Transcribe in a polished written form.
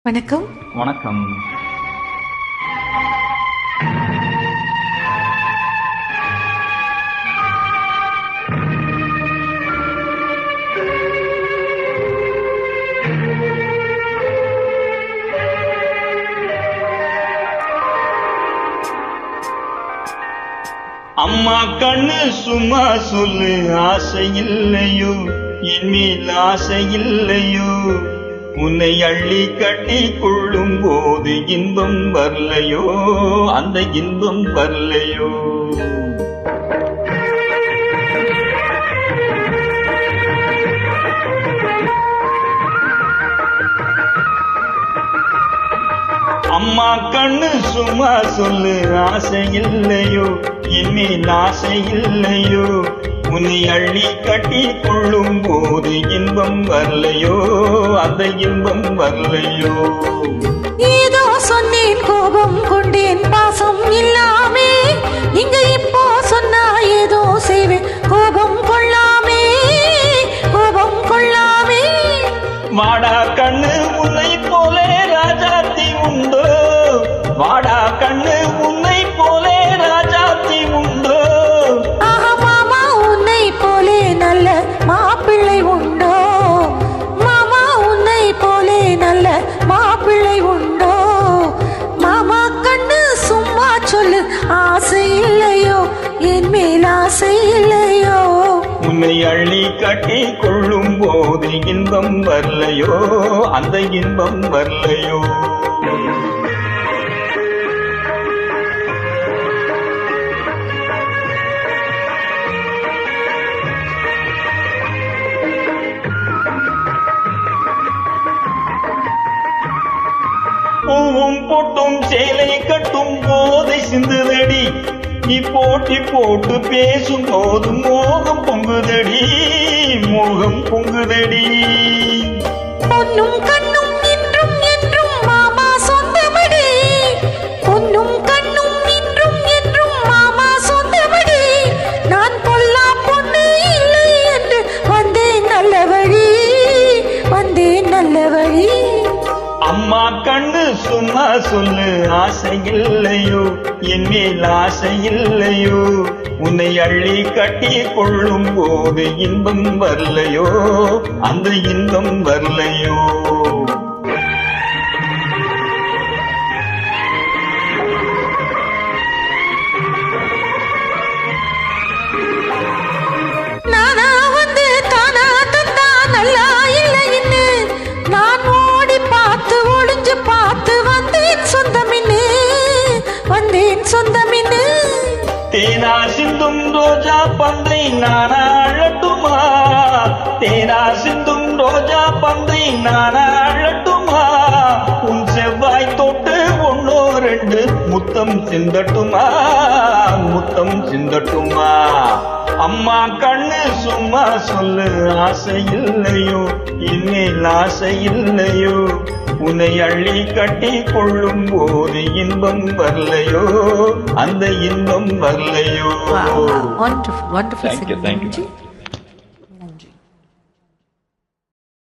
வணக்கம். வணக்கம். அம்மா கண்ணு சும்மா சொல்லு, ஆசை இல்லையோ என் மேல் ஆசை இல்லையோ, உன்னை அள்ளி கட்டி கொள்ளும் போது இன்பம் வரலையோ, அந்த இன்பம் வரலையோ. அம்மா கண்ணு சும்மா சொல்லு, ஆசை இல்லையோ என் மேல் ஆசை இல்லையோ, உன்னை அள்ளி கட்டி கொள்ளும் போது இன்பம் வரலையோ, அந்த இன்பம் வரலையோ. ஏதோ சொன்னேன், கோபம் கொண்டேன், பாசம் இல்லாமே. இங்க இப்போ சொன்னா ஏதோ செய்வேன், கோபம் கொள்ளாமே, கோபம் கொள்ளாமே. வாடா கண்ணு உன்னை போலே ராஜாத்தி உண்டோ, வாடா கண்ணு உன்னை போலே ராஜாத்தி உண்டோ. ஆஹா மாமா, உன்னை போலே நல்ல மாப்பிள்ளை உண்டோ, மாமா உன்னை போலே நல்ல மாப்பிள்ளை உண்டோ. மாமா கண்ணு சும்மா சொல்லு, ஆசை இல்லையோ என் மேல் ஆசை இல்லையோ, உன்னை அள்ளி கட்டி கொள்ளும் போது இன்பம் வரலையோ, அந்த இன்பம் வரலையோ. பூவும் பொட்டும் சேலை கட்டும் போதை சிந்துதடி, நீ போட்டி போட்டு பேசும் போது மோகம் பொங்குதடி, மோகம் பொங்குதடி. பொன்னும் கண்ணும் இன்றும் என்றும் மாமா சொந்தமடி, பொன்னும் கண்ணும் இன்றும் என்றும் மாமா சொந்தமடி. நான் பொல்லா பொண்ணு இல்லை என்று வந்தேன் நல்ல வழி, வந்தேன் நல்ல வழி. அம்மா கண்ணு சும்மா சொல்லு, ஆசை இல்லையோ என் மேல் ஆசை இல்லையோ, உன்னை அள்ளி கட்டி கொள்ளும் போது இன்பம் வரலையோ, அந்த இன்பம் வரலையோ. நானா வந்து தானா தந்தா நல்லா இல்லைன்னு, நான் ஓடி பார்த்து ஒளிஞ்சு பார்த்து வந்தேன் சொந்தமின்னு, வந்தேன் சொந்தமின்னு. தேனா சிந்தும் ரோஜா பந்தை நானா அழட்டுமா, தேனா சிந்தும் ரோஜா பந்தை நானா அழட்டுமா, உன் செவ்வாய் தொட்டு ஒன்னோ ரெண்டு முத்தம் சிந்தட்டுமா, முத்தம் சிந்தட்டுமா. அம்மா கண்ணு சும்மா சொல்லு, ஆசை இல்லையோ என் மேல் ஆசை இல்லையோ, உன்னை அள்ளி கட்டி கொள்ளும் போது இன்பம் வரலையோ, அந்த இன்பம் வரலையோ. Wonderful, wonderful Thank you, singing. thank you.